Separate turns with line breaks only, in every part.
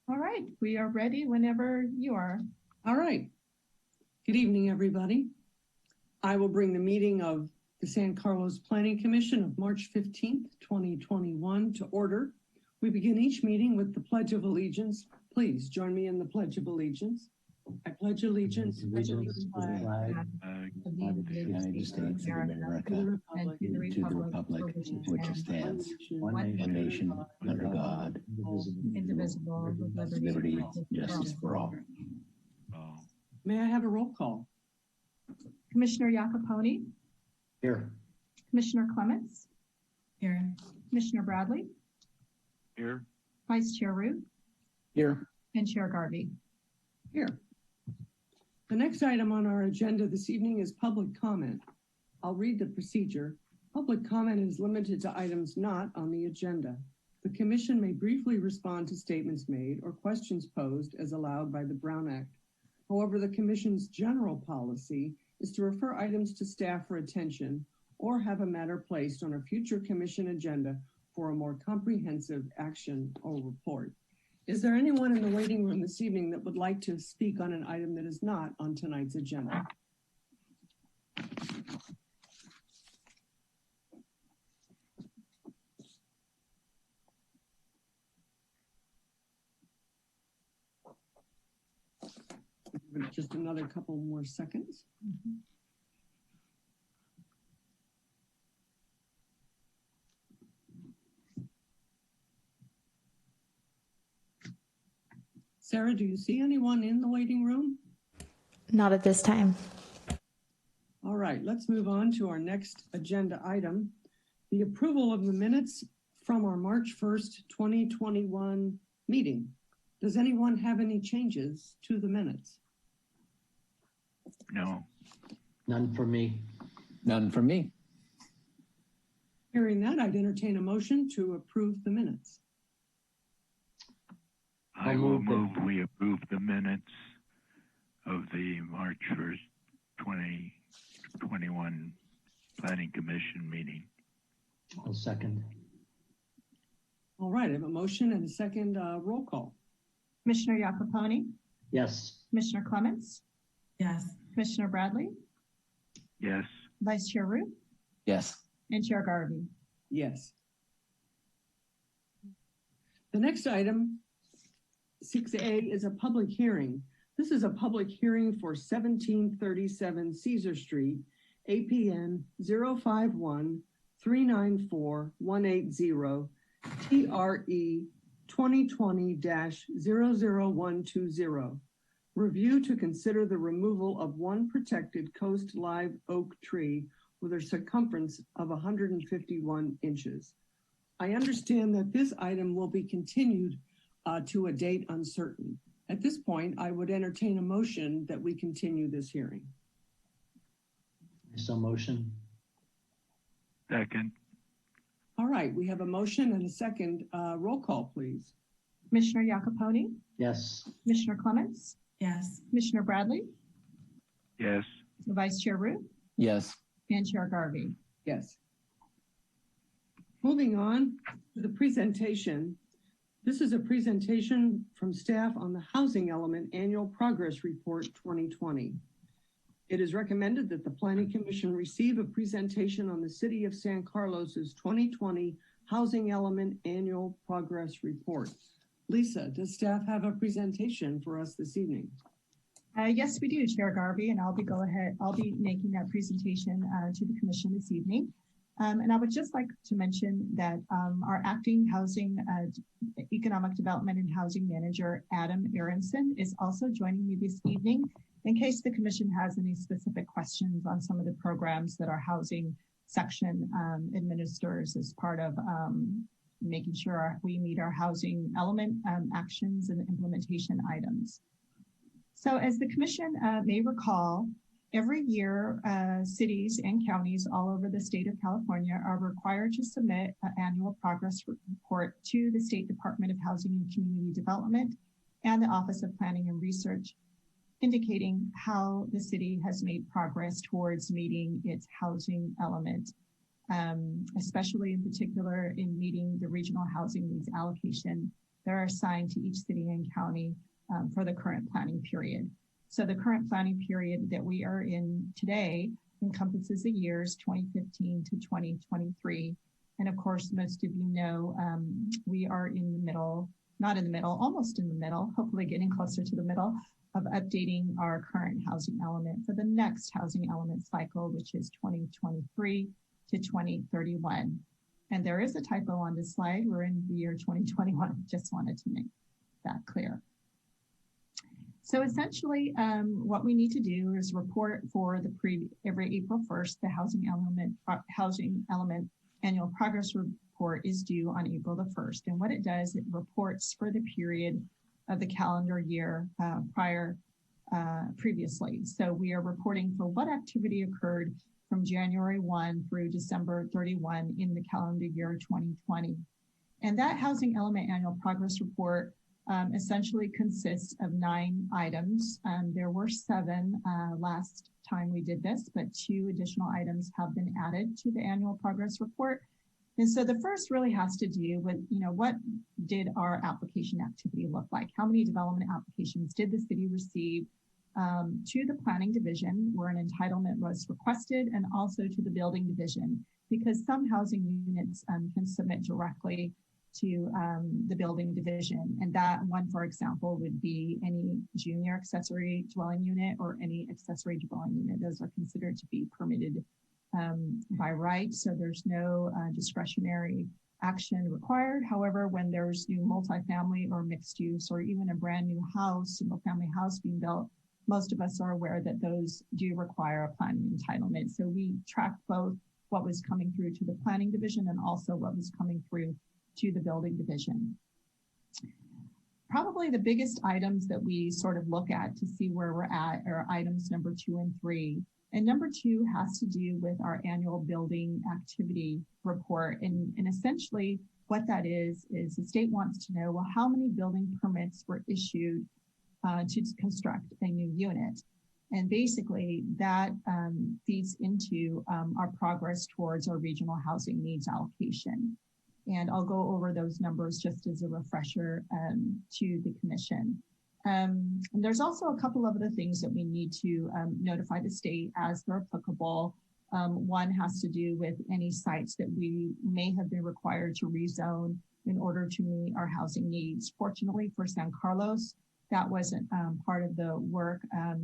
All right, we are ready whenever you are.
All right. Good evening, everybody. I will bring the meeting of the San Carlos Planning Commission of March 15th, 2021 to order. We begin each meeting with the Pledge of Allegiance. Please join me in the Pledge of Allegiance. I pledge allegiance to the flag
of the United States of America and to the republic for which it stands, one nation under God,
indivisible, with
liberty and justice for all.
May I have a roll call?
Commissioner Iacopone,
Here.
Commissioner Clements,
Here.
Commissioner Bradley,
Here.
Vice Chair Root,
Here.
and Chair Garvey.
Here. The next item on our agenda this evening is public comment. I'll read the procedure. Public comment is limited to items not on the agenda. The Commission may briefly respond to statements made or questions posed as allowed by the Brown Act. However, the Commission's general policy is to refer items to staff for attention or have a matter placed on a future Commission agenda for a more comprehensive action or report. Is there anyone in the waiting room this evening that would like to speak on an item that is not on tonight's agenda? Just another couple more seconds. Sarah, do you see anyone in the waiting room?
Not at this time.
All right, let's move on to our next agenda item, the approval of the minutes from our March 1st, 2021 meeting. Does anyone have any changes to the minutes?
No.
None for me.
None from me.
Hearing that, I'd entertain a motion to approve the minutes.
I will move we approve the minutes of the March 1st, 2021 Planning Commission meeting.
I'll second.
All right, I have a motion and a second roll call.
Commissioner Iacopone,
Yes.
Commissioner Clements,
Yes.
Commissioner Bradley,
Yes.
Vice Chair Root,
Yes.
and Chair Garvey.
Yes. The next item, 6A, is a public hearing. This is a public hearing for 1737 Caesar Street, APN 051-394-180, TRE 2020-00120. Review to consider the removal of one protected coast live oak tree with a circumference of 151 inches. I understand that this item will be continued to a date uncertain. At this point, I would entertain a motion that we continue this hearing.
So motion.
Second.
All right, we have a motion and a second. Roll call, please.
Commissioner Iacopone,
Yes.
Commissioner Clements,
Yes.
Commissioner Bradley,
Yes.
Vice Chair Root,
Yes.
and Chair Garvey.
Yes. Moving on to the presentation. This is a presentation from staff on the Housing Element Annual Progress Report 2020. It is recommended that the Planning Commission receive a presentation on the City of San Carlos's 2020 Housing Element Annual Progress Report. Lisa, does staff have a presentation for us this evening?
Yes, we do, Chair Garvey, and I'll be making that presentation to the Commission this evening. And I would just like to mention that our acting housing, economic development and housing manager, Adam Aronson, is also joining me this evening in case the Commission has any specific questions on some of the programs that our housing section administers as part of making sure we meet our housing element actions and implementation items. So as the Commission may recall, every year, cities and counties all over the state of California are required to submit an annual progress report to the State Department of Housing and Community Development and the Office of Planning and Research, indicating how the city has made progress towards meeting its housing element, especially in particular in meeting the regional housing needs allocation that are assigned to each city and county for the current planning period. So the current planning period that we are in today encompasses the years 2015 to 2023. And of course, most of you know, we are in the middle, not in the middle, almost in the middle, hopefully getting closer to the middle of updating our current housing element for the next housing element cycle, which is 2023 to 2031. And there is a typo on this slide. We're in the year 2021. Just wanted to make that clear. So essentially, what we need to do is report for every April 1st, the housing element annual progress report is due on April the 1st. And what it does, it reports for the period of the calendar year previously. So we are reporting for what activity occurred from January 1 through December 31 in the calendar year 2020. And that housing element annual progress report essentially consists of 9 items. There were 7 last time we did this, but 2 additional items have been added to the annual progress report. And so the first really has to do with, what did our application activity look like? How many development applications did the city receive to the planning division where an entitlement was requested, and also to the building division, because some housing units can submit directly to the building division. And that one, for example, would be any junior accessory dwelling unit or any accessory dwelling unit. Those are considered to be permitted by right. So there's no discretionary action required. However, when there's new multifamily or mixed use, or even a brand new house, single family house being built, most of us are aware that those do require a planning entitlement. So we track both what was coming through to the planning division and also what was coming through to the building division. Probably the biggest items that we sort of look at to see where we're at are items number 2 and 3. And number 2 has to do with our annual building activity report. And essentially what that is the state wants to know, well, how many building permits were issued to construct a new unit? And basically that feeds into our progress towards our regional housing needs allocation. And I'll go over those numbers just as a refresher to the commission. And there's also a couple of other things that we need to notify the state as they're applicable. One has to do with any sites that we may have been required to rezone in order to meet our housing needs. Fortunately for San Carlos, that wasn't part of the work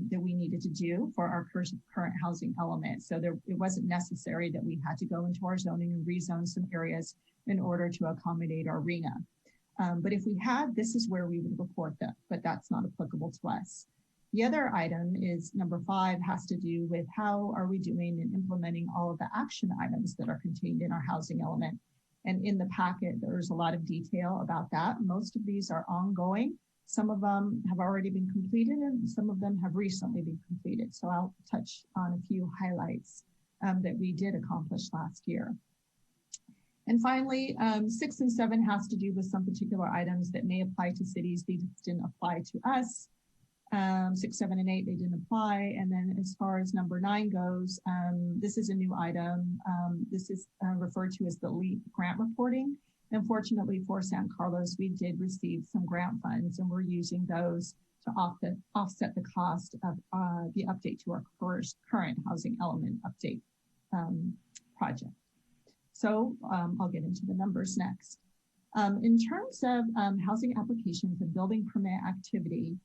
that we needed to do for our current housing element. So it wasn't necessary that we had to go into our zoning and rezone some areas in order to accommodate our RHNA. But if we had, this is where we would report them, but that's not applicable to us. The other item is number 5, has to do with how are we doing in implementing all of the action items that are contained in our housing element. And in the packet, there's a lot of detail about that. Most of these are ongoing. Some of them have already been completed and some of them have recently been completed. So I'll touch on a few highlights that we did accomplish last year. And finally, 6 and 7 has to do with some particular items that may apply to cities. These didn't apply to us. 6, 7, and 8, they didn't apply. And then as far as number 9 goes, this is a new item. This is referred to as the LEAP grant reporting. Unfortunately for San Carlos, we did receive some grant funds and we're using those to offset the cost of the update to our current housing element update project. So I'll get into the numbers next. In terms of housing applications and building permit activity,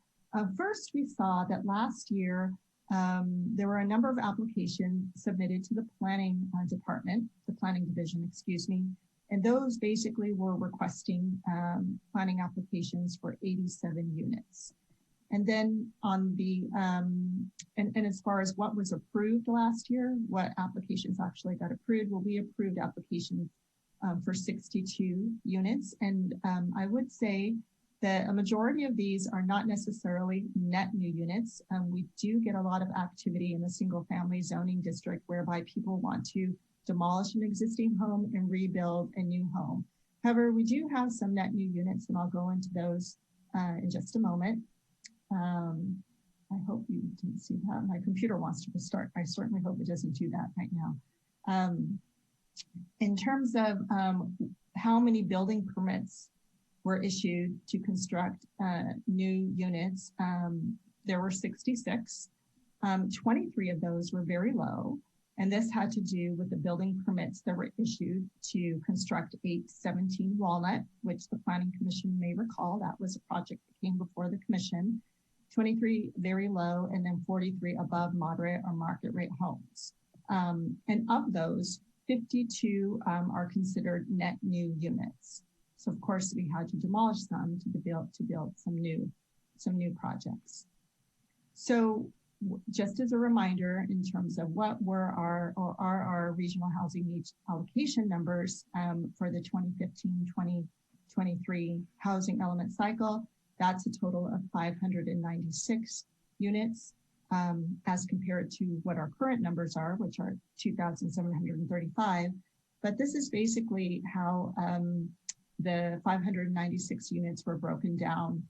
first we saw that last year there were a number of applications submitted to the planning department, the planning division, excuse me, and those basically were requesting planning applications for 87 units. And then on the, and as far as what was approved last year, what applications actually got approved, well, we approved applications for 62 units. And I would say that a majority of these are not necessarily net new units. We do get a lot of activity in the single family zoning district whereby people want to demolish an existing home and rebuild a new home. However, we do have some net new units and I'll go into those in just a moment. I hope you didn't see that. My computer wants to restart. I certainly hope it doesn't do that right now. In terms of how many building permits were issued to construct new units. There were 66. 23 of those were very low, and this had to do with the building permits that were issued to construct 817 Walnut, which the Planning Commission may recall. That was a project that came before the commission. 23 very low, and then 43 above moderate or market rate homes. And of those, 52 are considered net new units. So of course we had to demolish some to build some new projects. So just as a reminder, in terms of what were our regional housing needs allocation numbers for the 2015-2023 housing element cycle, that's a total of 596 units as compared to what our current numbers are, which are 2,735. But this is basically how the 596 units were broken down.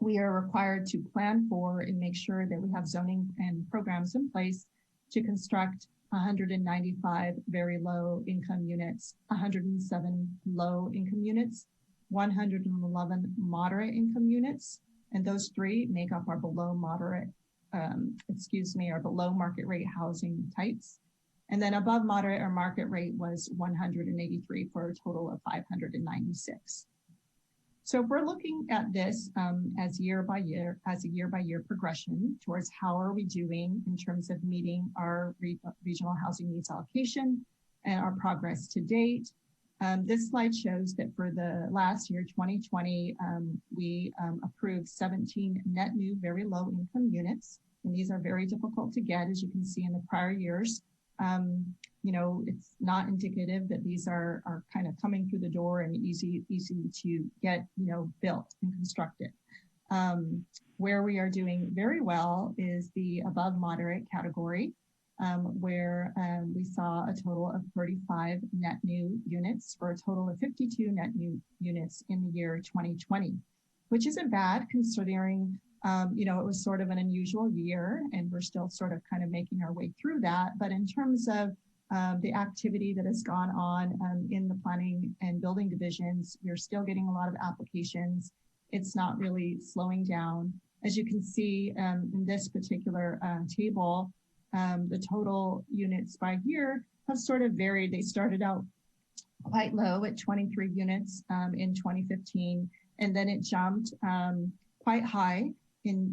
We are required to plan for and make sure that we have zoning and programs in place to construct 195 very low income units, 107 low income units, 111 moderate income units, and those three make up our below moderate, our below market rate housing types. And then above moderate or market rate was 183 for a total of 596. So if we're looking at this as a year by year progression towards how are we doing in terms of meeting our regional housing needs allocation and our progress to date, this slide shows that for the last year, 2020, we approved 17 net new very low income units. And these are very difficult to get, as you can see in the prior years. It's not indicative that these are kind of coming through the door and easy to get, built and constructed. Where we are doing very well is the above moderate category, where we saw a total of 35 net new units for a total of 52 net new units in the year 2020, which isn't bad considering it was sort of an unusual year and we're still sort of kind of making our way through that. But in terms of the activity that has gone on in the planning and building divisions, we're still getting a lot of applications. It's not really slowing down. As you can see in this particular table, the total units by year have sort of varied. They started out quite low at 23 units in 2015, and then it jumped quite high in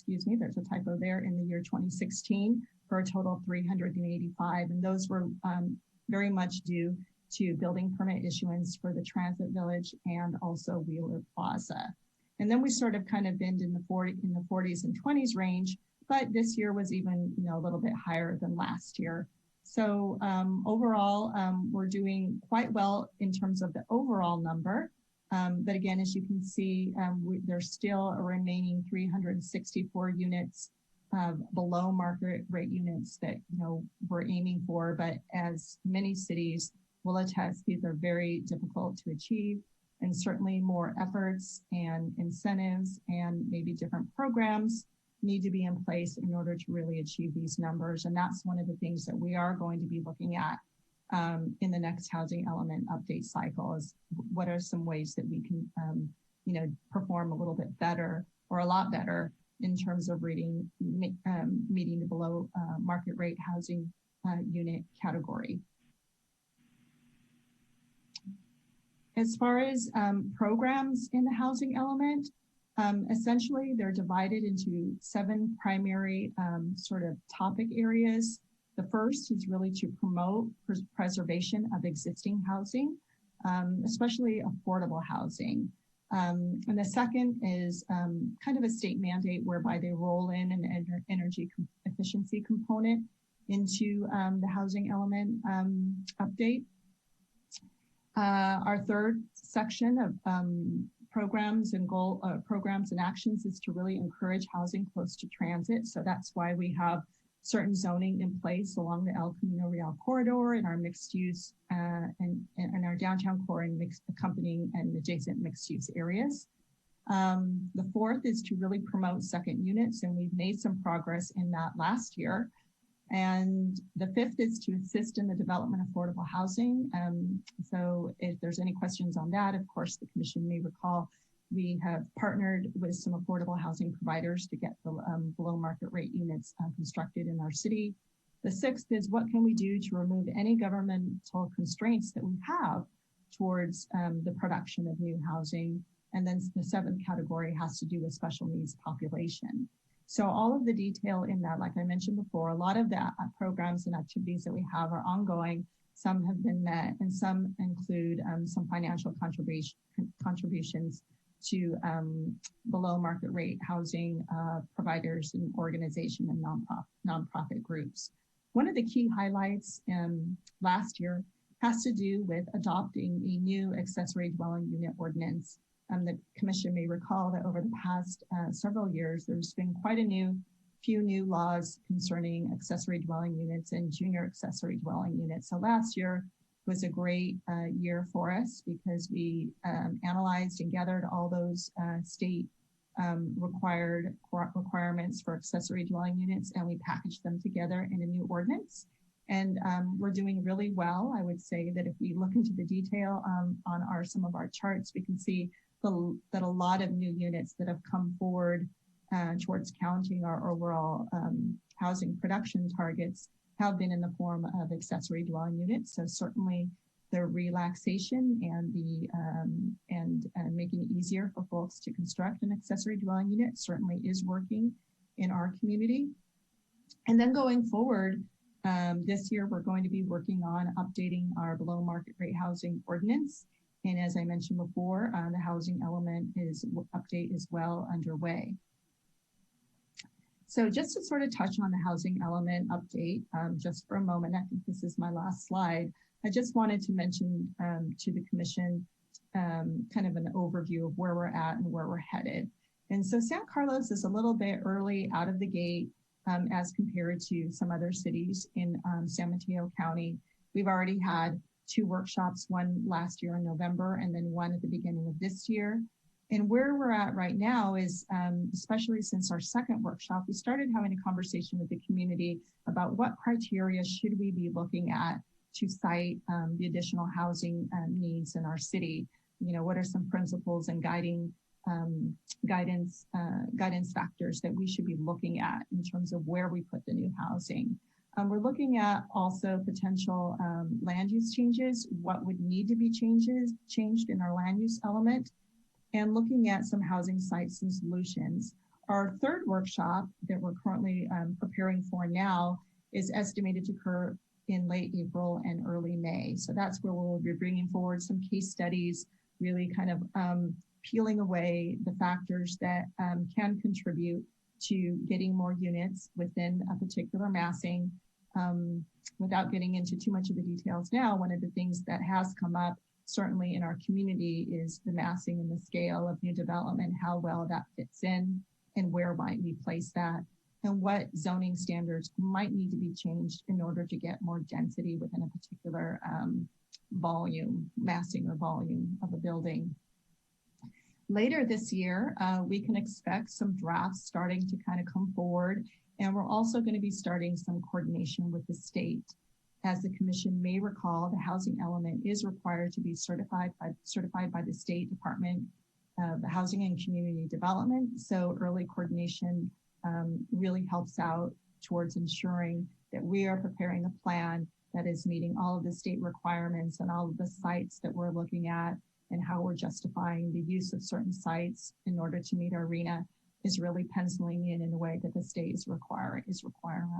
there's a typo there, in the year 2016 for a total of 385. And those were very much due to building permit issuance for the Transit Village and also Wheeler Plaza. And then we sort of kind of binned in the 40s and 20s range, but this year was even, a little bit higher than last year. So overall, we're doing quite well in terms of the overall number. But again, as you can see, there's still a remaining 364 units below market rate units that, we're aiming for. But as many cities will attest, these are very difficult to achieve, and certainly more efforts and incentives and maybe different programs need to be in place in order to really achieve these numbers. And that's one of the things that we are going to be looking at in the next housing element update cycle, is what are some ways that we can, perform a little bit better or a lot better in terms of meeting the below market rate housing unit category. As far as programs in the housing element, essentially they're divided into 7 primary sort of topic areas. The first is really to promote preservation of existing housing, especially affordable housing. And the second is kind of a state mandate whereby they roll in an energy efficiency component into the housing element update. Our third section of programs and programs and actions is to really encourage housing close to transit. So that's why we have certain zoning in place along the El Camino Real corridor in our mixed use and our downtown core and mixed accompanying and adjacent mixed use areas. The fourth is to really promote second units, and we've made some progress in that last year. And the fifth is to assist in the development of affordable housing. So if there's any questions on that, of course, the commission may recall we have partnered with some affordable housing providers to get the below market rate units constructed in our city. The sixth is what can we do to remove any governmental constraints that we have towards the production of new housing. And then the seventh category has to do with special needs population. So all of the detail in that, like I mentioned before, a lot of the programs and activities that we have are ongoing. Some have been met and some include some financial contributions to below market rate housing providers and organization and nonprofit groups. One of the key highlights last year has to do with adopting a new accessory dwelling unit ordinance. The commission may recall that over the past several years, there's been quite a few new laws concerning accessory dwelling units and junior accessory dwelling units. So last year was a great year for us because we analyzed and gathered all those state requirements for accessory dwelling units, and we packaged them together in a new ordinance. And we're doing really well. I would say that if we look into the detail on some of our charts, we can see that a lot of new units that have come forward towards counting our overall housing production targets have been in the form of accessory dwelling units. So certainly the relaxation and making it easier for folks to construct an accessory dwelling unit certainly is working in our community. And then going forward, this year we're going to be working on updating our below market rate housing ordinance. And as I mentioned before, the housing element update is well underway. So just to sort of touch on the housing element update, just for a moment, I think this is my last slide. I just wanted to mention to the commission kind of an overview of where we're at and where we're headed. And so San Carlos is a little bit early out of the gate as compared to some other cities in San Mateo County. We've already had 2 workshops, one last year in November and then one at the beginning of this year. And where we're at right now is, especially since our second workshop, we started having a conversation with the community about what criteria should we be looking at to cite the additional housing needs in our city. You know, what are some principles and guidance factors that we should be looking at in terms of where we put the new housing. We're looking at also potential land use changes, what would need to be changed in our land use element, and looking at some housing sites and solutions. Our third workshop that we're currently preparing for now is estimated to occur in late April and early May. So that's where we'll be bringing forward some case studies, really kind of peeling away the factors that can contribute to getting more units within a particular massing. Without getting into too much of the details now, one of the things that has come up certainly in our community is the massing and the scale of new development, how well that fits in and where might we place that, and what zoning standards might need to be changed in order to get more density within a particular massing or volume of a building. Later this year, we can expect some drafts starting to kind of come forward. And we're also going to be starting some coordination with the state. As the commission may recall, the housing element is required to be certified by the State Department of Housing and Community Development. So early coordination really helps out towards ensuring that we are preparing a plan that is meeting all of the state requirements and all of the sites that we're looking at, and how we're justifying the use of certain sites in order to meet our RHNA is really penciling in a way that the state is requiring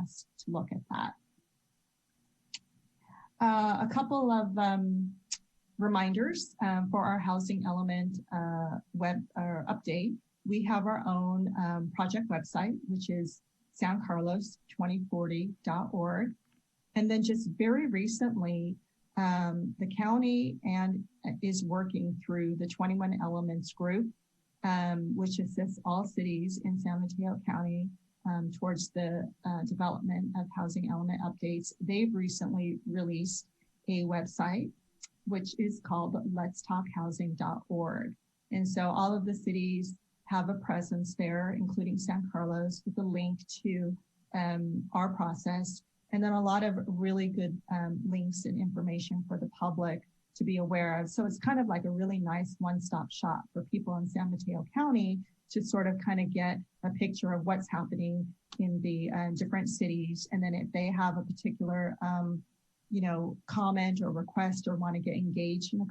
us to look at that. A couple of reminders for our housing element update. We have our own project website, which is sancarlos2040.org. And then just very recently, the county is working through the 21 Elements group, which assists all cities in San Mateo County towards the development of housing element updates. They've recently released a website, which is called letstalkhousing.org. And so all of the cities have a presence there, including San Carlos, with a link to our process and then a lot of really good links and information for the public to be aware of. So it's kind of like a really nice one-stop shop for people in San Mateo County to sort of kind of get a picture of what's happening in the different cities. And then if they have a particular, comment or request or want to get engaged in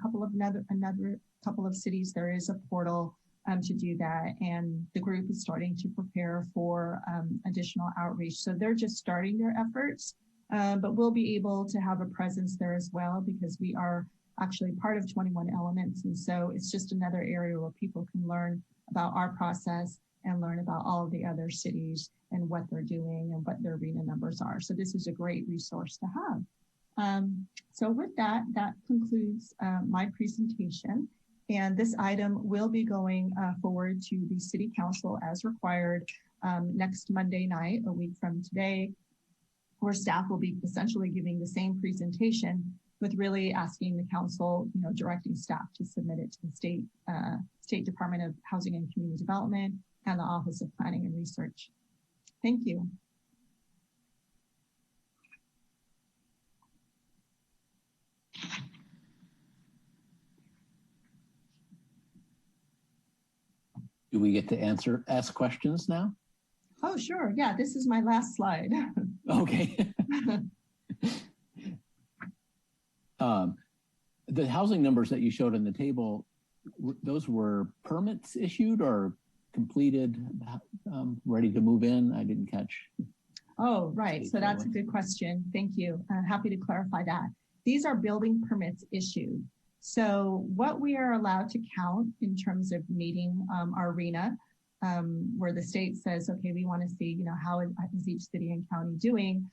another couple of cities, there is a portal to do that. And the group is starting to prepare for additional outreach. So they're just starting their efforts, but we'll be able to have a presence there as well because we are actually part of 21 Elements. And so it's just another area where people can learn about our process and learn about all of the other cities and what they're doing and what their RHNA numbers are. So this is a great resource to have. So with that concludes my presentation. And this item will be going forward to the City Council as required next Monday night, a week from today, where staff will be essentially giving the same presentation with really asking the council, directing staff to submit it to the State Department of Housing and Community Development and the Office of Planning and Research. Thank you.
Do we get to ask questions now?
Oh, sure. Yeah, this is my last slide.
Okay. The housing numbers that you showed on the table, those were permits issued or completed, ready to move in? I didn't catch.
Oh, right. So that's a good question. Thank you. Happy to clarify that. These are building permits issued. So what we are allowed to count in terms of meeting our RHNA, where the state says, okay, we want to see, how is each city and county doing?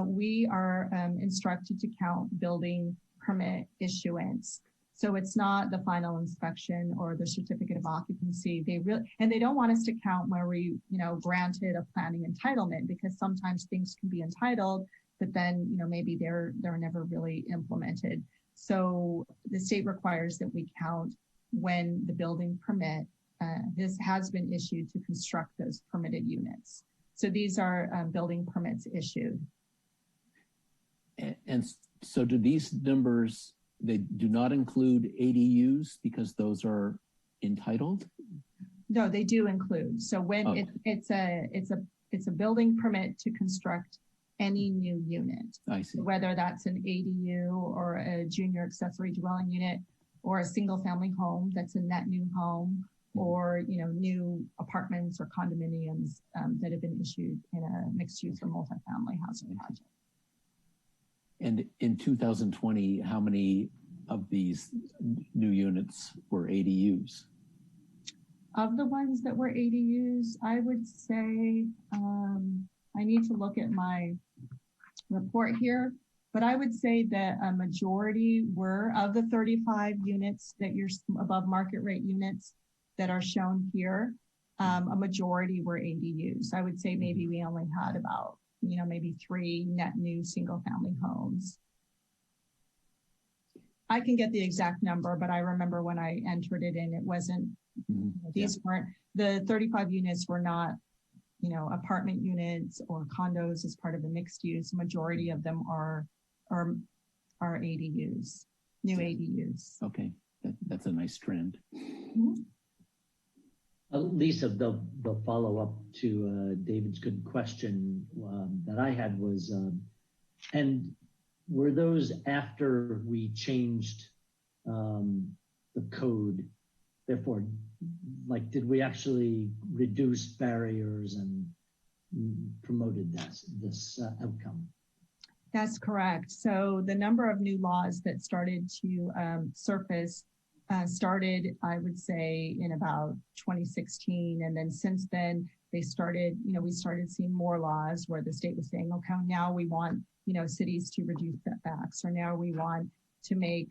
We are instructed to count building permit issuance. So it's not the final inspection or the certificate of occupancy. They don't want us to count where we, granted a planning entitlement, because sometimes things can be entitled, but then, maybe they're never really implemented. So the state requires that we count when the building permit has been issued to construct those permitted units. So these are building permits issued.
And so do these numbers, they do not include ADUs because those are entitled?
No, they do include. So when it's a building permit to construct any new unit.
I see.
Whether that's an ADU or a junior accessory dwelling unit or a single family home that's a net new home, or new apartments or condominiums that have been issued in a mixed use or multifamily housing project.
And in 2020, how many of these new units were ADUs?
Of the ones that were ADUs, I would say, I need to look at my report here, but I would say that a majority were of the 35 units that you're above market rate units that are shown here. A majority were ADUs. I would say maybe we only had about, maybe 3 net new single family homes. I can get the exact number, but I remember when I entered it in, it wasn't, these weren't, the 35 units were not, apartment units or condos as part of the mixed use. Majority of them are ADUs, new ADUs.
Okay, that's a nice trend.
Lisa, the follow-up to David's good question that I had was, and were those after we changed the code? Therefore, did we actually reduce barriers and promoted this outcome?
That's correct. So the number of new laws that started to surface started, I would say, in about 2016. And then since then, they started, we started seeing more laws where the state was saying, okay, now we want, cities to reduce setbacks, or now we want to make,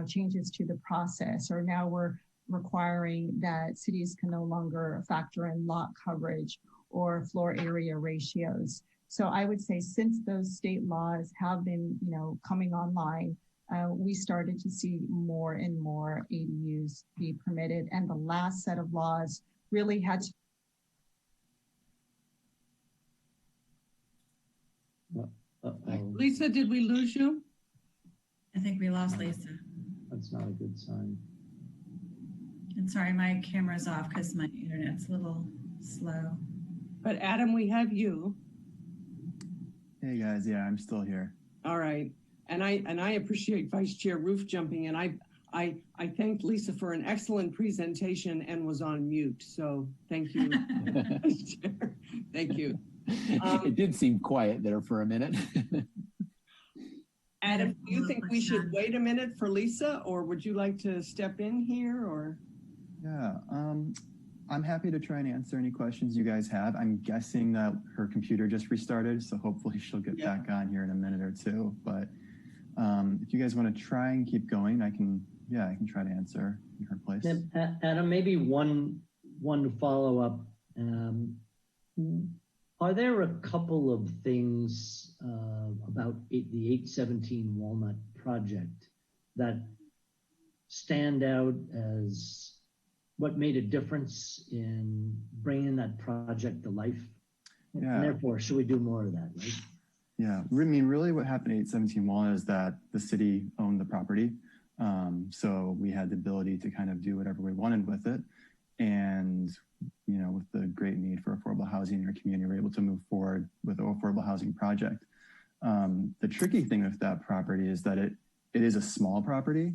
changes to the process, or now we're requiring that cities can no longer factor in lot coverage or floor area ratios. So I would say since those state laws have been, coming online, we started to see more and more ADUs be permitted. And the last set of laws really had to.
Uh-oh,
Lisa, did we lose you?
I think we lost Lisa.
that's not a good sign.
And sorry, my camera's off because my internet's a little slow.
But Adam, we have you.
Hey guys, yeah, I'm still here.
All right. And I appreciate Vice Chair Roof jumping in. I thanked Lisa for an excellent presentation and was on mute. So thank you, Vice Chair. Thank you.
It did seem quiet there for a minute.
Adam, do you think we should wait a minute for Lisa, or would you like to step in here, or?
Yeah, I'm happy to try and answer any questions you guys have. I'm guessing that her computer just restarted, so hopefully she'll get back on here in a minute or two. But if you guys want to try and keep going, I can try to answer in her place.
Adam, maybe one follow-up. Are there a couple of things about the 817 Walnut project that stand out as what made a difference in bringing that project to life?
Yeah.
And therefore, should we do more of that, right?
Yeah, I mean, really what happened at 817 Walnut is that the city owned the property. So we had the ability to kind of do whatever we wanted with it. And, you know, with the great need for affordable housing in our community, we're able to move forward with the affordable housing project. The tricky thing with that property is that it is a small property.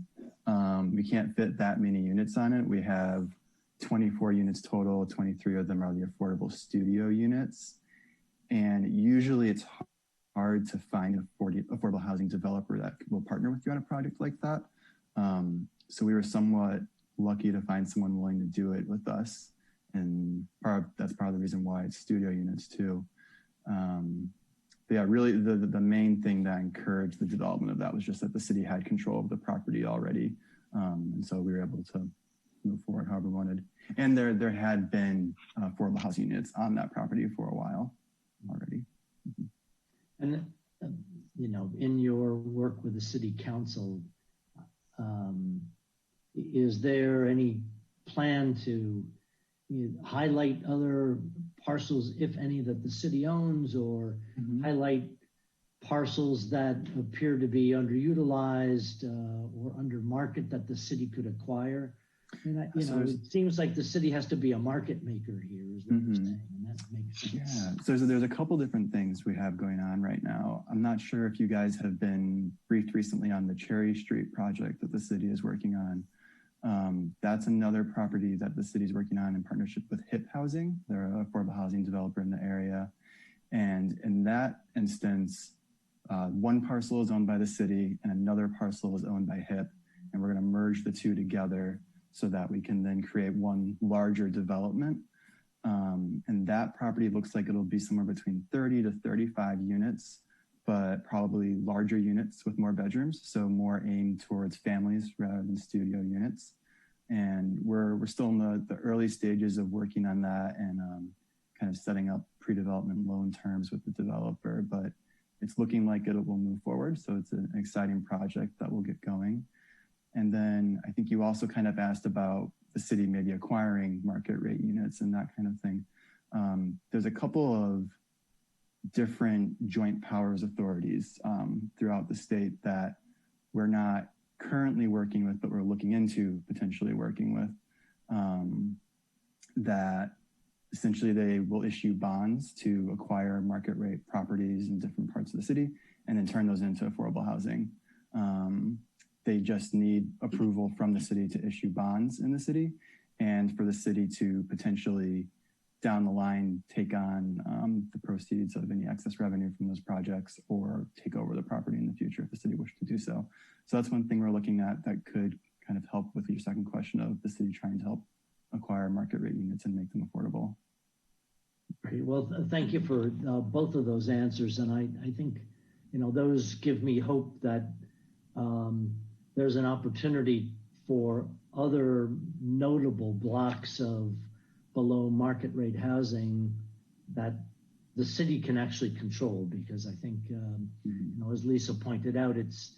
We can't fit that many units on it. We have 24 units total. 23 of them are the affordable studio units. And usually it's hard to find an affordable housing developer that will partner with you on a project like that. So we were somewhat lucky to find someone willing to do it with us. And that's part of the reason why it's studio units too. But yeah, really the main thing that encouraged the development of that was just that the city had control of the property already. And so we were able to move forward however we wanted. And there had been affordable housing units on that property for a while already. Mm-hmm.
And, you know, in your work with the city council, is there any plan to highlight other parcels, if any, that the city owns, or highlight parcels that appear to be underutilized or under market that the city could acquire? It seems like the city has to be a market maker here, is what you're saying, and that makes sense.
Yeah, so there's a couple different things we have going on right now. I'm not sure if you guys have been briefed recently on the Cherry Street project that the city is working on. That's another property that the city is working on in partnership with HIP Housing. They're an affordable housing developer in the area. And in that instance, one parcel is owned by the city and another parcel is owned by HIP. And we're going to merge the two together so that we can then create one larger development. And that property looks like it'll be somewhere between 30 to 35 units, but probably larger units with more bedrooms. So more aimed towards families rather than studio units. And we're still in the early stages of working on that and kind of setting up pre-development loan terms with the developer, but it's looking like it will move forward. So it's an exciting project that will get going. And then I think you also kind of asked about the city maybe acquiring market rate units and that kind of thing. There's a couple of different joint powers authorities throughout the state that we're not currently working with, but we're looking into potentially working with, that essentially they will issue bonds to acquire market rate properties in different parts of the city and then turn those into affordable housing. They just need approval from the city to issue bonds in the city and for the city to potentially down the line take on the proceeds of any excess revenue from those projects or take over the property in the future if the city wished to do so. So that's one thing we're looking at that could kind of help with your second question of the city trying to help acquire market rate units and make them affordable.
Great. Well, thank you for both of those answers. And I think, you know, those give me hope that there's an opportunity for other notable blocks of below market rate housing that the city can actually control, because I think, you know, as Lisa pointed out, it's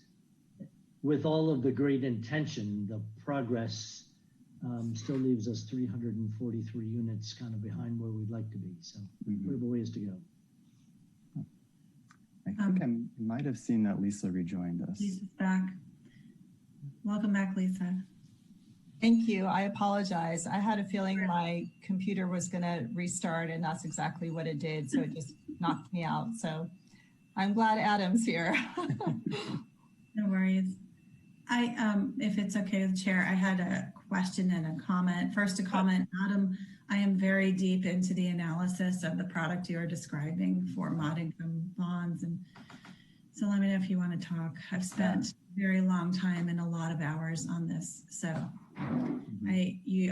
with all of the great intention, the progress still leaves us 343 units kind of behind where we'd like to be. So we have a ways to go.
I think I might have seen that Lisa rejoined us.
Lisa's back. Welcome back, Lisa.
Thank you. I apologize. I had a feeling my computer was going to restart, and that's exactly what it did. So it just knocked me out. So I'm glad Adam's here.
No worries. If it's okay with the chair, I had a question and a comment. First, a comment, Adam, I am very deep into the analysis of the product you are describing for mod income bonds. And so let me know if you want to talk. I've spent a very long time and a lot of hours on this. So you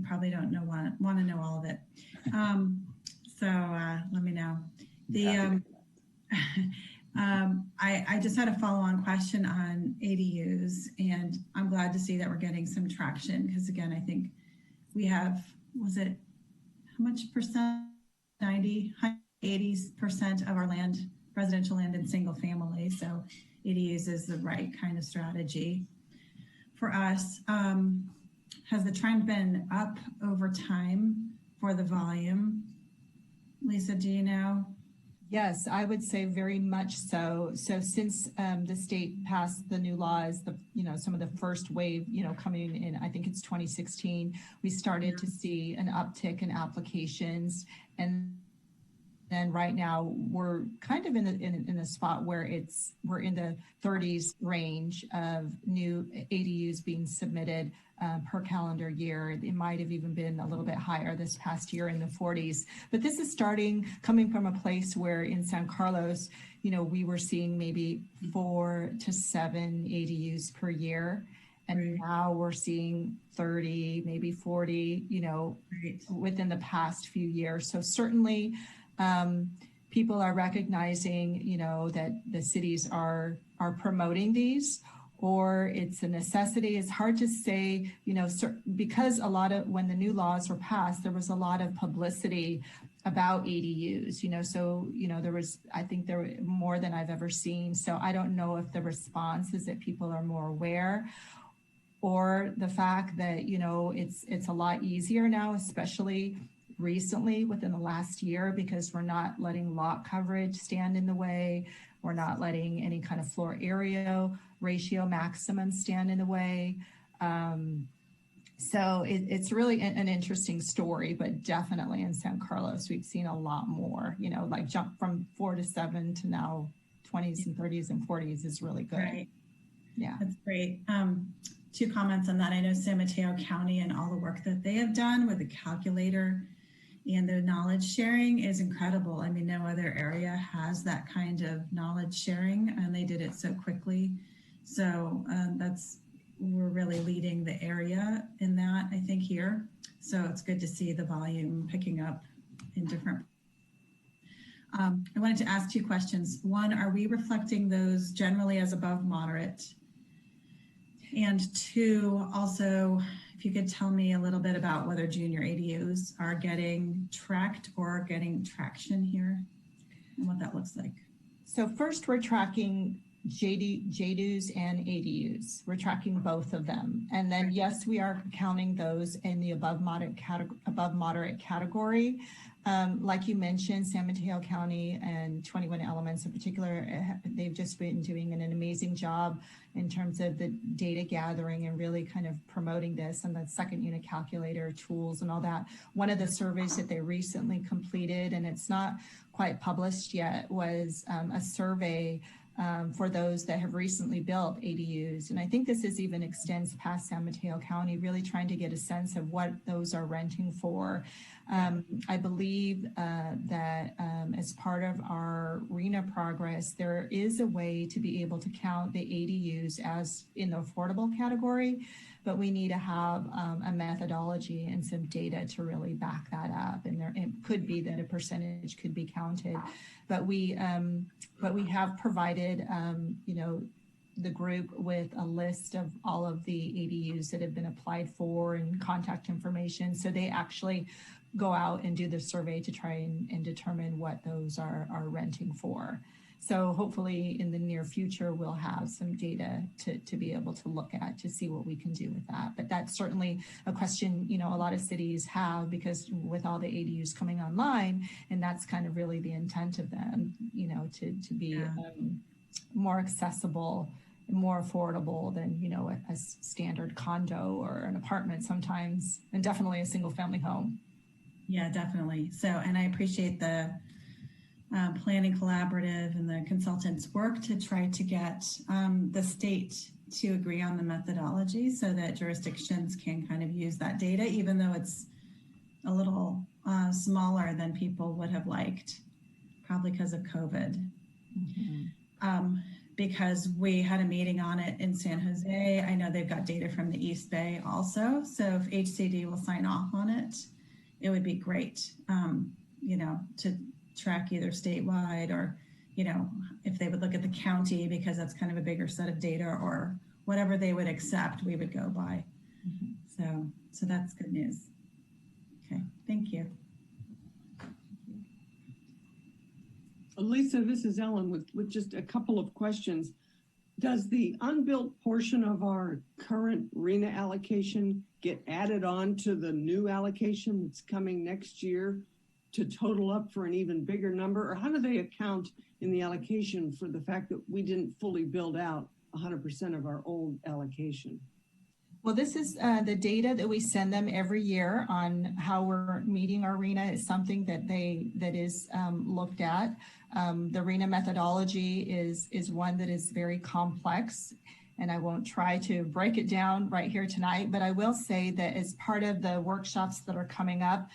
probably don't want to know all of it. Let me know. I just had a follow-on question on ADUs, and I'm glad to see that we're getting some traction because, again, I think we have, how much percent? 80% of our land, residential land and single family. So ADUs is the right kind of strategy for us. Has the trend been up over time for the volume? Lisa, do you know?
Yes, I would say very much so. So since the state passed the new laws, some of the first wave, coming in, I think it's 2016, we started to see an uptick in applications. And then right now we're kind of in a spot where we're in the 30s range of new ADUs being submitted per calendar year. It might have even been a little bit higher this past year in the 40s. But this is coming from a place where in San Carlos, we were seeing maybe 4 to 7 ADUs per year. And now we're seeing 30, maybe 40, within the past few years. So certainly people are recognizing, that the cities are promoting these, or it's a necessity. It's hard to say, because when the new laws were passed, there was a lot of publicity about ADUs, I think there were more than I've ever seen. So I don't know if the response is that people are more aware, or the fact that, it's a lot easier now, especially recently within the last year, because we're not letting lot coverage stand in the way. We're not letting any kind of floor area ratio maximum stand in the way. So it's really an interesting story, but definitely in San Carlos, we've seen a lot more, like jump from 4 to 7 to now 20s and 30s and 40s is really good.
Right.
Yeah.
That's great. 2 comments on that. I know San Mateo County and all the work that they have done with the calculator and the knowledge sharing is incredible. I mean, no other area has that kind of knowledge sharing, and they did it so quickly. So we're really leading the area in that, I think, here. So it's good to see the volume picking up in different. I wanted to ask 2 questions. One, are we reflecting those generally as above moderate? And 2, also, if you could tell me a little bit about whether junior ADUs are getting tracked or getting traction here and what that looks like.
So first, we're tracking JDUs and ADUs. We're tracking both of them. And then, yes, we are counting those in the above moderate category. Like you mentioned, San Mateo County and 21 Elements in particular, they've just been doing an amazing job in terms of the data gathering and really kind of promoting this and the second unit calculator tools and all that. One of the surveys that they recently completed, and it's not quite published yet, was a survey for those that have recently built ADUs. And I think this even extends past San Mateo County, really trying to get a sense of what those are renting for. I believe that as part of our RENA progress, there is a way to be able to count the ADUs as in the affordable category, but we need to have a methodology and some data to really back that up. And it could be that a percentage could be counted, but we have provided, the group with a list of all of the ADUs that have been applied for and contact information. So they actually go out and do the survey to try and determine what those are renting for. So hopefully in the near future, we'll have some data to be able to look at to see what we can do with that. But that's certainly a question, you know, a lot of cities have, because with all the ADUs coming online, and that's kind of really the intent of them, you know, to be more accessible, more affordable than, you know, a standard condo or an apartment sometimes, and definitely a single family home.
Yeah, definitely. So, and I appreciate the planning collaborative and the consultants' work to try to get the state to agree on the methodology so that jurisdictions can kind of use that data, even though it's a little smaller than people would have liked, probably because of COVID. Because we had a meeting on it in San Jose. I know they've got data from the East Bay also. So if HCD will sign off on it, it would be great, you know, to track either statewide or, you know, if they would look at the county, because that's kind of a bigger set of data, or whatever they would accept, we would go by. So that's good news. Okay, thank you.
Lisa, this is Ellen with just a couple of questions. Does the unbuilt portion of our current RHNA allocation get added on to the new allocation that's coming next year to total up for an even bigger number? Or how do they account in the allocation for the fact that we didn't fully build out 100% of our old allocation?
Well, this is the data that we send them every year on how we're meeting our RHNA. Is something that is looked at. The RHNA methodology is one that is very complex, and I won't try to break it down right here tonight, but I will say that as part of the workshops that are coming up,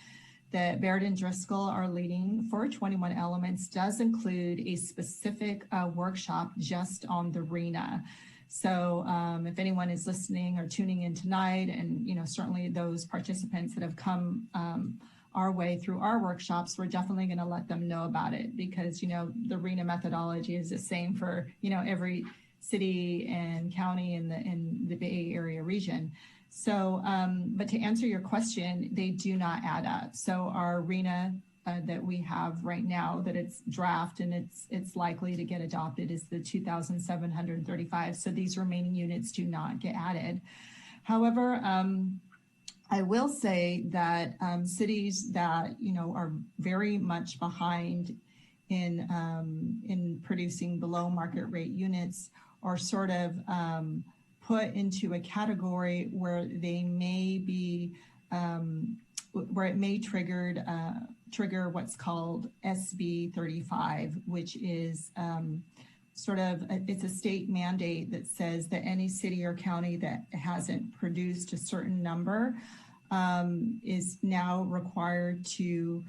that Baird and Driscoll are leading for 21 Elements does include a specific workshop just on the RHNA. So if anyone is listening or tuning in tonight, and, you know, certainly those participants that have come our way through our workshops, we're definitely going to let them know about it, because, you know, the RHNA methodology is the same for, you know, every city and county in the Bay Area region. So, but to answer your question, they do not add up. So our RHNA that we have right now, that it's draft and it's likely to get adopted, is the 2,735. So these remaining units do not get added. However, I will say that cities that, you know, are very much behind in producing below market rate units are sort of put into a category where they may be where it may trigger what's called SB 35, which is it's a state mandate that says that any city or county that hasn't produced a certain number is now required to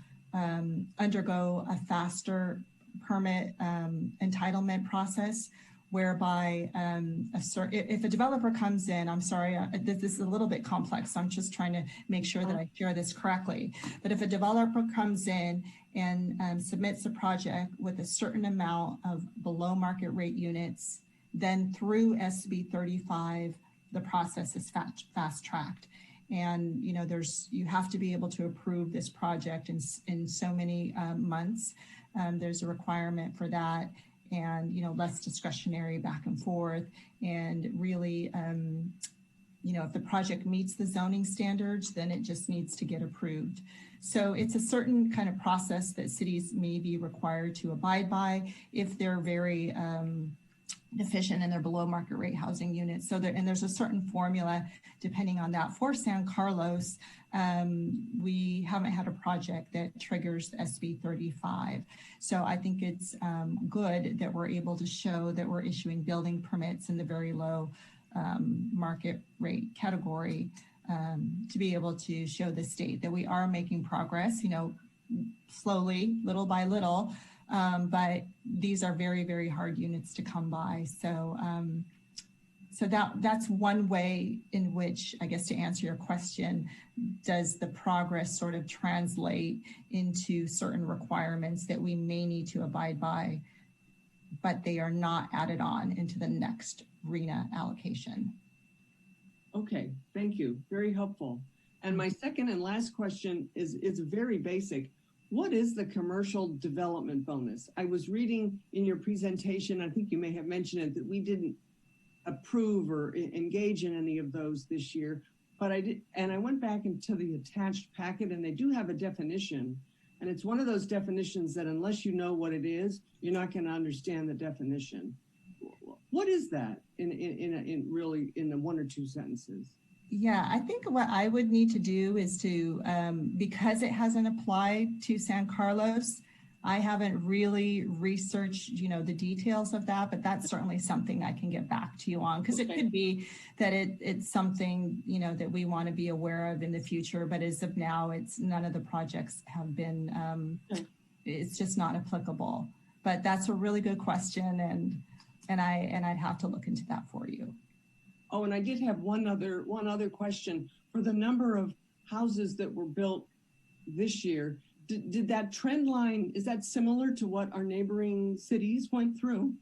undergo a faster permit entitlement process, whereby if a developer comes in, I'm sorry, this is a little bit complex, so I'm just trying to make sure that I share this correctly. But if a developer comes in and submits a project with a certain amount of below market rate units, then through SB 35, the process is fast tracked. And, you know, you have to be able to approve this project in so many months. There's a requirement for that. And, you know, less discretionary back and forth. And really, you know, if the project meets the zoning standards, then it just needs to get approved. So it's a certain kind of process that cities may be required to abide by if they're very deficient in their below market rate housing units. So there's a certain formula depending on that. For San Carlos, we haven't had a project that triggers SB 35. So I think it's good that we're able to show that we're issuing building permits in the very low market rate category to be able to show the state that we are making progress, you know, slowly, little by little. But these are very, very hard units to come by. So that's one way in which, I guess, to answer your question, does the progress sort of translate into certain requirements that we may need to abide by, but they are not added on into the next RHNA allocation.
Okay, thank you. Very helpful. And my second and last question is very basic. what is the commercial development bonus? I was reading in your presentation, I think you may have mentioned it, that we didn't approve or engage in any of those this year, but I did, and I went back into the attached packet and they do have a definition. And it's one of those definitions that unless you know what it is, you're not going to understand the definition. What is that in really in the one or two sentences?
Yeah, I think what I would need to do is to, because it hasn't applied to San Carlos, I haven't really researched, the details of that, but that's certainly something I can get back to you on, because it could be that it's something, that we want to be aware of in the future, but as of now, it's none of the projects have been, it's just not applicable. But that's a really good question, and I'd have to look into that for you.
Oh, and I did have one other question. For the number of houses that were built this year, did that trend line, is that similar to what our neighboring cities went through?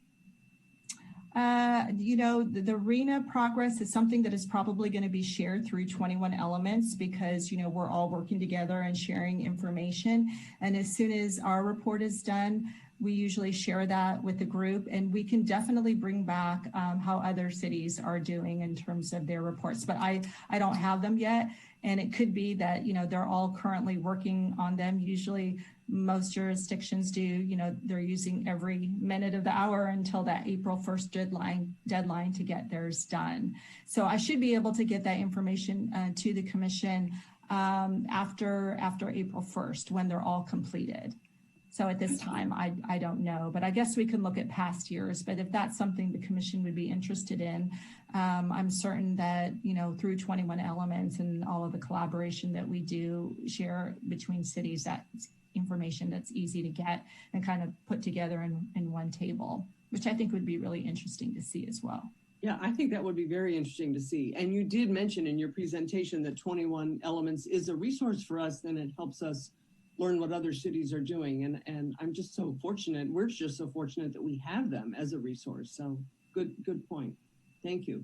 The RHNA progress is something that is probably going to be shared through 21 Elements, because, we're all working together and sharing information. And as soon as our report is done, we usually share that with the group, and we can definitely bring back how other cities are doing in terms of their reports. But I don't have them yet. And it could be that, they're all currently working on them. Usually most jurisdictions do, they're using every minute of the hour until that April 1st deadline to get theirs done. So I should be able to get that information to the commission after April 1st, when they're all completed. So at this time, I don't know, but I guess we can look at past years. But if that's something the commission would be interested in, I'm certain that, through 21 Elements and all of the collaboration that we do share between cities, that's information that's easy to get and kind of put together in one table, which I think would be really interesting to see as well.
Yeah, I think that would be very interesting to see. And you did mention in your presentation that 21 Elements is a resource for us, and it helps us learn what other cities are doing. And I'm just so fortunate. We're just so fortunate that we have them as a resource. So good point. Thank you.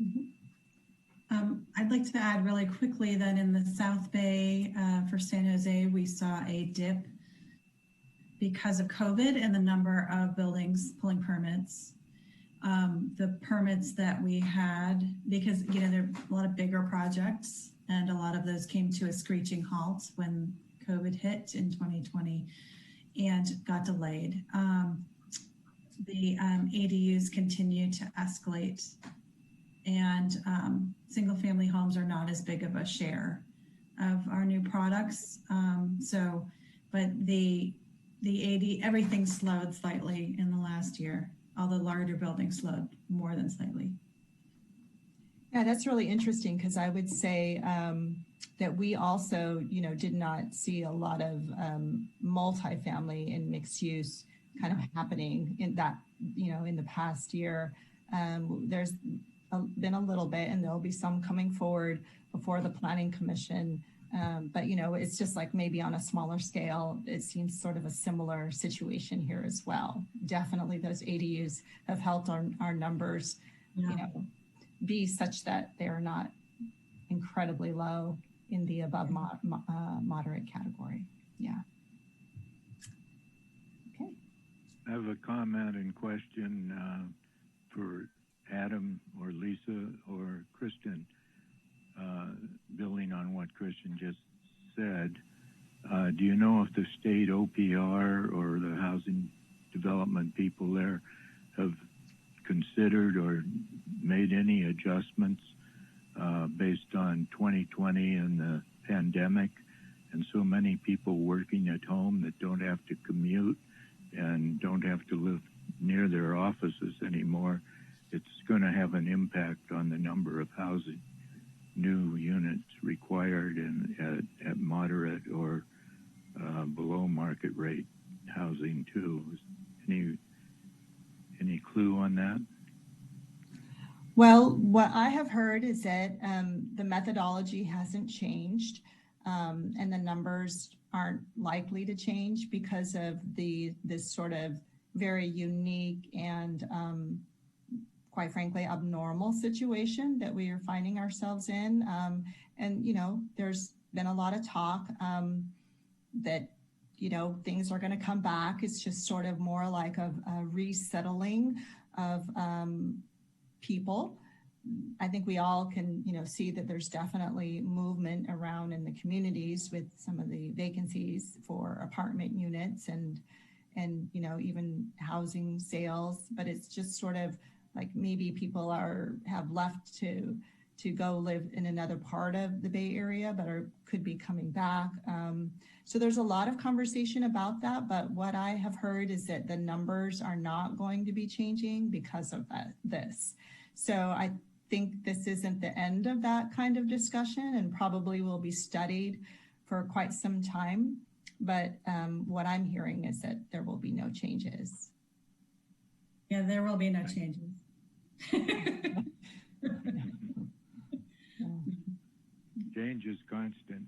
Mm-hmm. I'd like to add really quickly that in the South Bay for San Jose, we saw a dip because of COVID and the number of buildings pulling permits. The permits that we had, because there are a lot of bigger projects, and a lot of those came to a screeching halt when COVID hit in 2020 and got delayed. The ADUs continue to escalate, and single family homes are not as big of a share of our new products. But the everything slowed slightly in the last year. All the larger buildings slowed more than slightly.
Yeah, that's really interesting, because I would say that we also, did not see a lot of multifamily and mixed use kind of happening in that, in the past year. There's been a little bit, and there'll be some coming forward before the Planning Commission. But, it's just like maybe on a smaller scale, it seems sort of a similar situation here as well. Definitely those ADUs have helped our numbers, be such that they're not incredibly low in the above moderate category. Yeah. Okay.
I have a comment and question for Adam or Lisa or Kristen. Building on what Kristen just said, do you know if the state OPR or the housing development people there have considered or made any adjustments based on 2020 and the pandemic, and so many people working at home that don't have to commute and don't have to live near their offices anymore? It's going to have an impact on the number of housing new units required and at moderate or below market rate housing too. Any clue on that?
Well, what I have heard is that the methodology hasn't changed, and the numbers aren't likely to change because of this sort of very unique and quite frankly, abnormal situation that we are finding ourselves in. And, there's been a lot of talk that, you know, things are going to come back. It's just sort of more like a resettling of people. I think we all can, you know, see that there's definitely movement around in the communities with some of the vacancies for apartment units and you know, even housing sales, but it's just sort of like maybe people have left to go live in another part of the Bay Area, but could be coming back. So there's a lot of conversation about that, but what I have heard is that the numbers are not going to be changing because of this. So I think this isn't the end of that kind of discussion and probably will be studied for quite some time. But what I'm hearing is that there will be no changes.
Yeah, there will be no changes.
Change is constant.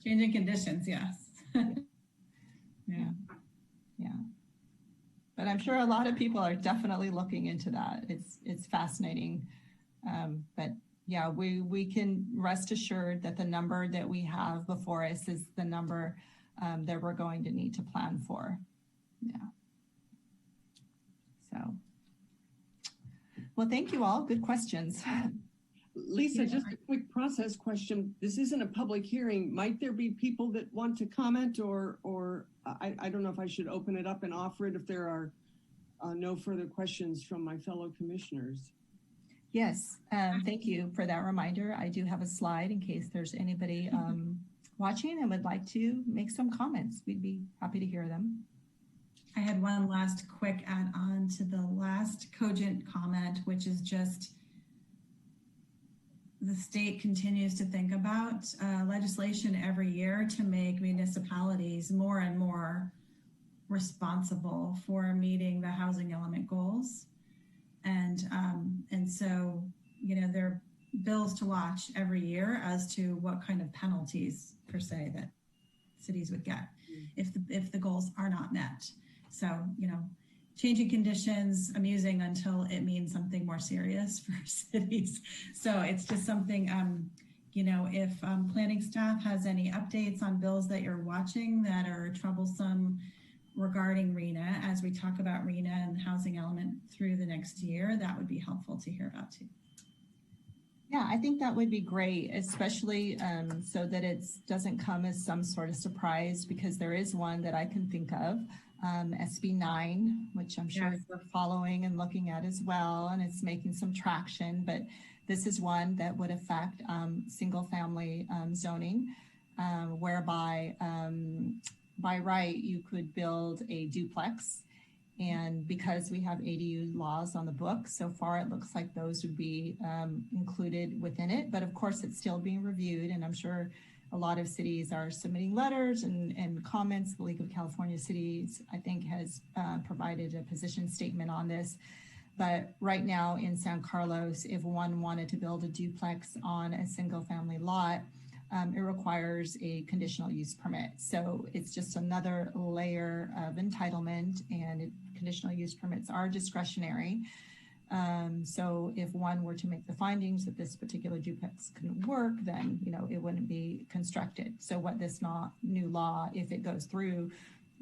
Changing conditions, yes.
Yeah. But I'm sure a lot of people are definitely looking into that. It's fascinating. But yeah, we can rest assured that the number that we have before us is the number that we're going to need to plan for. Yeah. So, well, thank you all. Good questions.
Lisa, just a quick process question. This isn't a public hearing. Might there be people that want to comment or I don't know if I should open it up and offer it if there are no further questions from my fellow commissioners.
Yes, thank you for that reminder. I do have a slide in case there's anybody watching and would like to make some comments. We'd be happy to hear them.
I had one last quick add on to the last cogent comment, which is just the state continues to think about legislation every year to make municipalities more and more responsible for meeting the housing element goals. And so, you know, there are bills to watch every year as to what kind of penalties, per se, that cities would get if the goals are not met. So, you know, changing conditions, amusing until it means something more serious for cities. So it's just something, you know, if planning staff has any updates on bills that you're watching that are troublesome regarding RHNA, as we talk about RHNA and the housing element through the next year, that would be helpful to hear about too.
Yeah, I think that would be great, especially so that it doesn't come as some sort of surprise, because there is one that I can think of, SB 9, which I'm sure you're following and looking at as well, and it's making some traction, but this is one that would affect single family zoning, whereby by right, you could build a duplex. And because we have ADU laws on the book, so far it looks like those would be included within it. But of course, it's still being reviewed. And I'm sure a lot of cities are submitting letters and comments. The League of California Cities, I think, has provided a position statement on this. But right now in San Carlos, if one wanted to build a duplex on a single family lot, it requires a conditional use permit. So it's just another layer of entitlement, and conditional use permits are discretionary. So if one were to make the findings that this particular duplex couldn't work, then, you know, it wouldn't be constructed. So what this new law, if it goes through,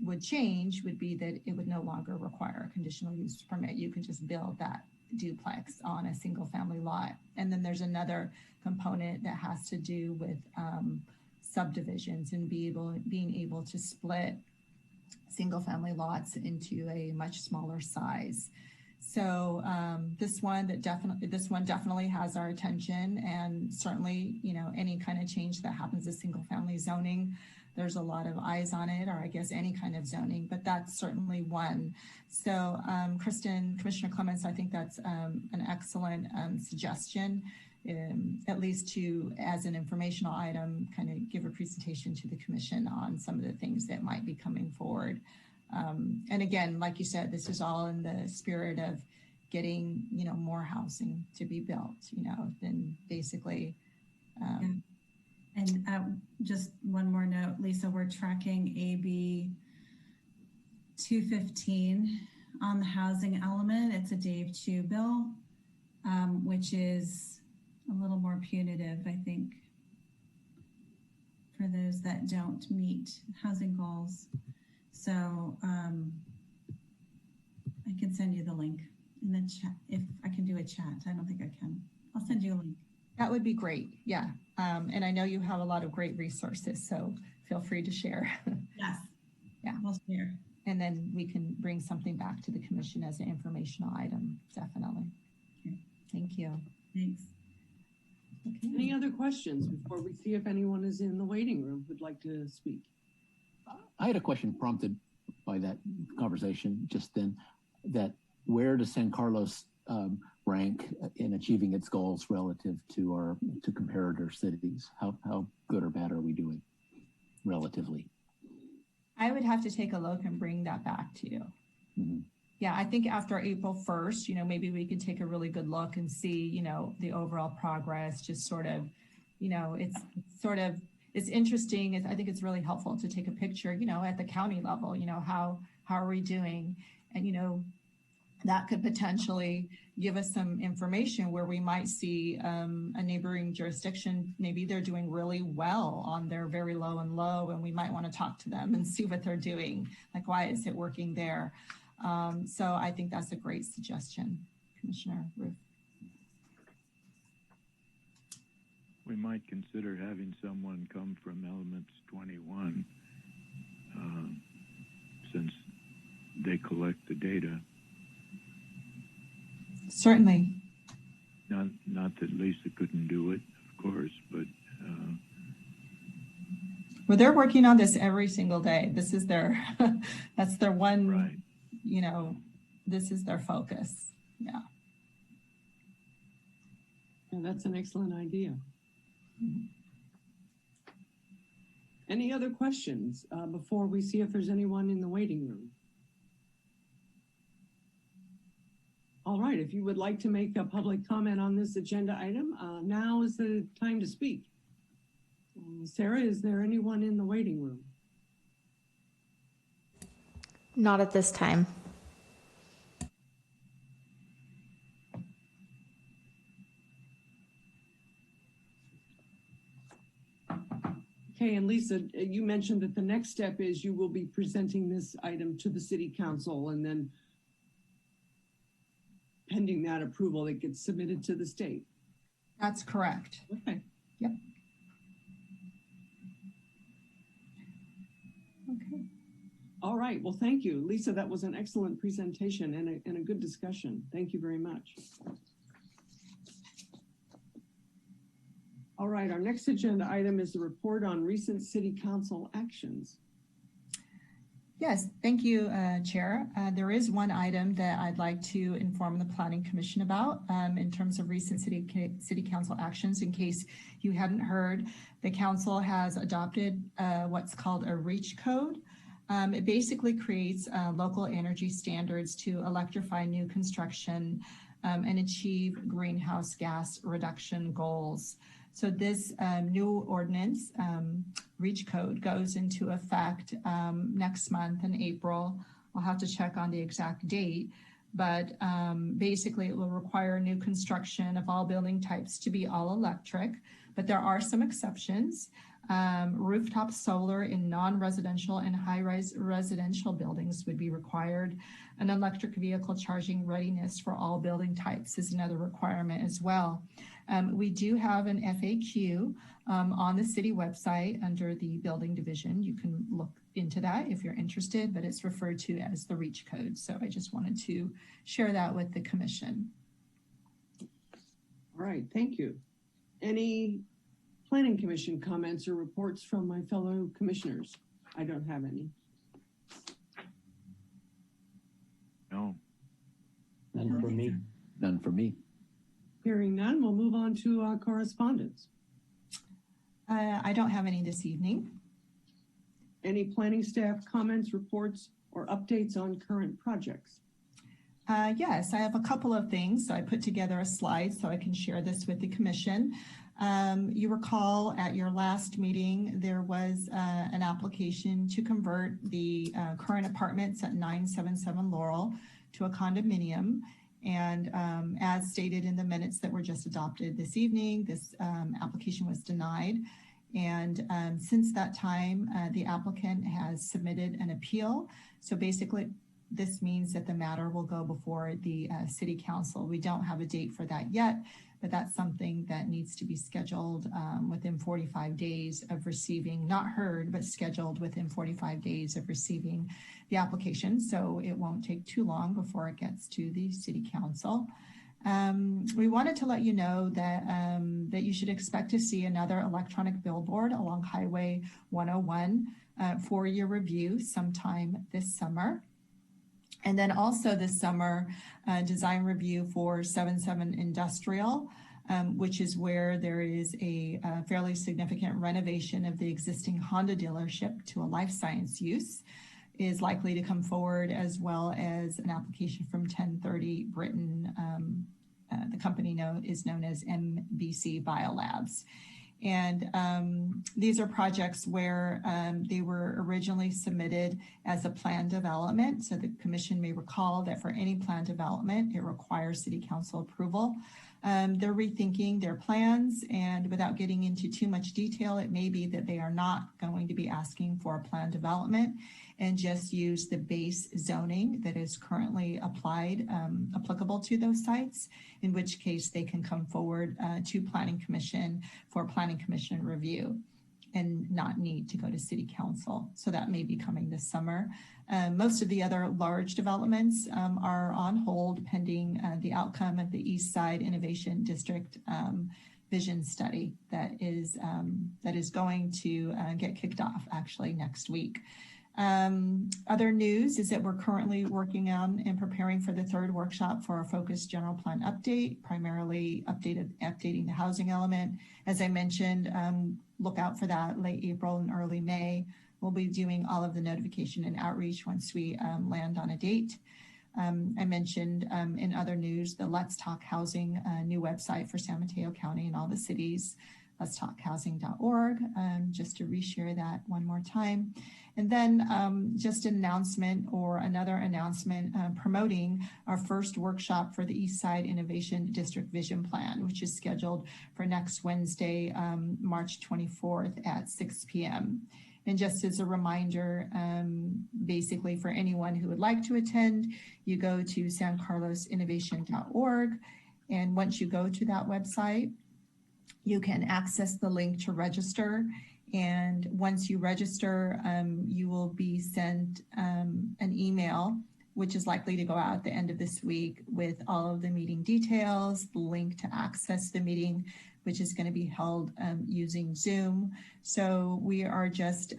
would change would be that it would no longer require a conditional use permit. You can just build that duplex on a single family lot. And then there's another component that has to do with subdivisions and being able to split single family lots into a much smaller size. So this one definitely has our attention, and certainly, you know, any kind of change that happens to single family zoning, there's a lot of eyes on it, or I guess any kind of zoning, but that's certainly one. So Commissioner Clements, I think that's an excellent suggestion, at least to, as an informational item, kind of give a presentation to the commission on some of the things that might be coming forward. And again, like you said, this is all in the spirit of getting, you know, more housing to be built, you know, then basically.
And just one more note, Lisa, we're tracking AB 215 on the housing element. It's a Dave Chu bill, which is a little more punitive, I think. that don't meet housing goals. So I can send you the link in the chat. If I can do a chat, I don't think I can. I'll send you a link.
That would be great. Yeah. And I know you have a lot of great resources, so feel free to share.
Yes.
Yeah.
We'll share.
And then we can bring something back to the commission as an informational item. Definitely.
Okay.
Thank you.
Thanks.
Okay.
Any other questions before we see if anyone is in the waiting room who'd like to speak?
I had a question prompted by that conversation just then, that where does San Carlos rank in achieving its goals relative to comparator cities? How good or bad are we doing relatively?
I would have to take a look and bring that back to you.
Mm-hmm.
Yeah, I think after April 1st, maybe we could take a really good look and see, the overall progress, just sort of, it's interesting. I think it's really helpful to take a picture, at the county level, how are we doing? And, that could potentially give us some information where we might see a neighboring jurisdiction. Maybe they're doing really well on their very low and low, and we might want to talk to them and see what they're doing. Like, why is it working there? So I think that's a great suggestion, Commissioner Ruth.
We might consider having someone come from Elements 21, since they collect the data.
Certainly.
Not that Lisa couldn't do it, of course, but
well, they're working on this every single day. This is their, that's their one,
right.
This is their focus. Yeah.
Yeah, that's an excellent idea.
Mm-hmm.
Any other questions before we see if there's anyone in the waiting room? All right, if you would like to make a public comment on this agenda item, now is the time to speak. Sarah, is there anyone in the waiting room?
Not at this time.
Okay, and Lisa, you mentioned that the next step is you will be presenting this item to the City Council, and then pending that approval, it gets submitted to the state.
That's correct.
Okay.
Yep. Okay.
All right. Well, thank you, Lisa. That was an excellent presentation and a good discussion. Thank you very much. All right. Our next agenda item is the report on recent City Council actions.
Yes, thank you, Chair. There is one item that I'd like to inform the Planning Commission about in terms of recent City Council actions. In case you hadn't heard, the Council has adopted what's called a REACH code. It basically creates local energy standards to electrify new construction and achieve greenhouse gas reduction goals. So this new ordinance, REACH code, goes into effect next month in April. I'll have to check on the exact date, but basically it will require new construction of all building types to be all electric, but there are some exceptions. Rooftop solar in non-residential and high-rise residential buildings would be required. An electric vehicle charging readiness for all building types is another requirement as well. We do have an FAQ on the city website under the building division. You can look into that if you're interested, but it's referred to as the REACH code. So I just wanted to share that with the commission.
All right, thank you. Any Planning Commission comments or reports from my fellow commissioners? I don't have any.
No.
None for me.
None for me.
Hearing none, we'll move on to correspondence.
I don't have any this evening.
Any planning staff comments, reports, or updates on current projects?
Yes, I have a couple of things. So I put together a slide so I can share this with the commission. You recall at your last meeting, there was an application to convert the current apartments at 977 Laurel to a condominium. And as stated in the minutes that were just adopted this evening, this application was denied. And since that time, the applicant has submitted an appeal. So basically, this means that the matter will go before the city council. We don't have a date for that yet, but that's something that needs to be scheduled within 45 days of receiving, not heard, but scheduled within 45 days of receiving the application. So it won't take too long before it gets to the city council. We wanted to let you know that that you should expect to see another electronic billboard along Highway 101 for your review sometime this summer. And then also this summer, design review for 77 Industrial, which is where there is a fairly significant renovation of the existing Honda dealership to a life science use, is likely to come forward, as well as an application from 1030 Britain. The company is known as MBC Biolabs. And these are projects where they were originally submitted as a plan development. So the commission may recall that for any plan development, it requires city council approval. They're rethinking their plans, and without getting into too much detail, it may be that they are not going to be asking for a plan development and just use the base zoning that is currently applicable to those sites, in which case they can come forward to Planning Commission for Planning Commission review and not need to go to City Council. So that may be coming this summer. Most of the other large developments are on hold pending the outcome of the East Side Innovation District vision study that is going to get kicked off actually next week. Other news is that we're currently working on and preparing for the third workshop for our focused general plan update, primarily updating the housing element. As I mentioned, look out for that late April and early May. We'll be doing all of the notification and outreach once we land on a date. I mentioned in other news, the Let's Talk Housing new website for San Mateo County and all the cities, letstalkhousing.org, just to reshare that one more time. And then just an announcement or another announcement promoting our first workshop for the East Side Innovation District Vision Plan, which is scheduled for next Wednesday, March 24th at 6 p.m. And just as a reminder, basically for anyone who would like to attend, you go to sancarlosinnovation.org. And once you go to that website, you can access the link to register. And once you register, you will be sent an email, which is likely to go out at the end of this week with all of the meeting details, the link to access the meeting, which is going to be held using Zoom. So we are just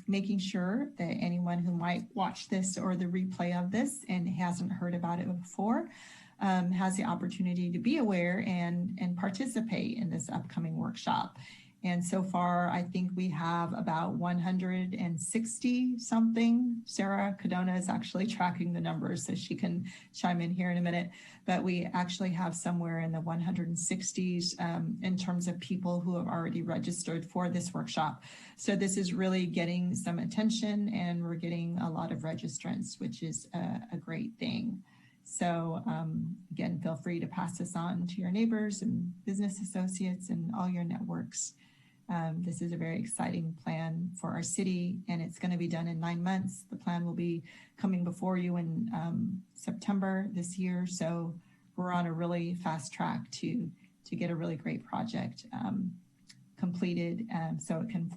making sure that anyone who might watch this or the replay of this and hasn't heard about it before has the opportunity to be aware and participate in this upcoming workshop. And so far, I think we have about 160 something. Sarah Cadona is actually tracking the numbers, so she can chime in here in a minute. But we actually have somewhere in the 160s in terms of people who have already registered for this workshop. So this is really getting some attention, and we're getting a lot of registrants, which is a great thing. So again, feel free to pass this on to your neighbors and business associates and all your networks. This is a very exciting plan for our city, and it's going to be done in 9 months. The plan will be coming before you in September this year. So we're on a really fast track to get a really great project completed so it can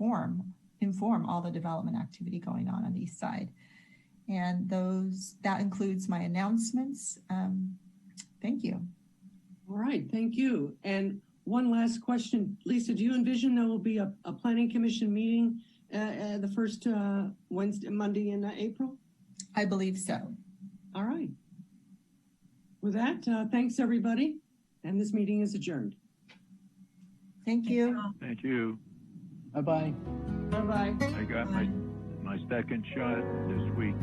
inform all the development activity going on the East Side. And that includes my announcements. Thank you.
All right, thank you. And one last question, Lisa, do you envision there will be a planning commission meeting the first Monday in April?
I believe so.
All right. With that, thanks everybody. And this meeting is adjourned.
Thank you.
Thank you.
Bye-bye.
Bye-bye.
I got my second shot this week.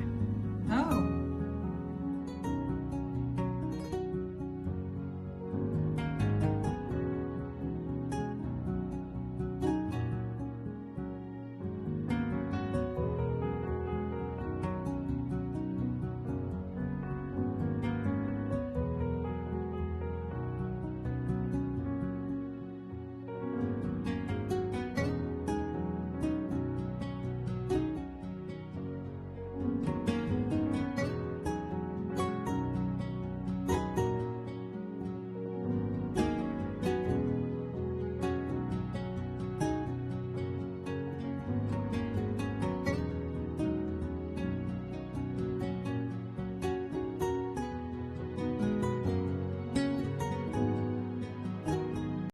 Oh.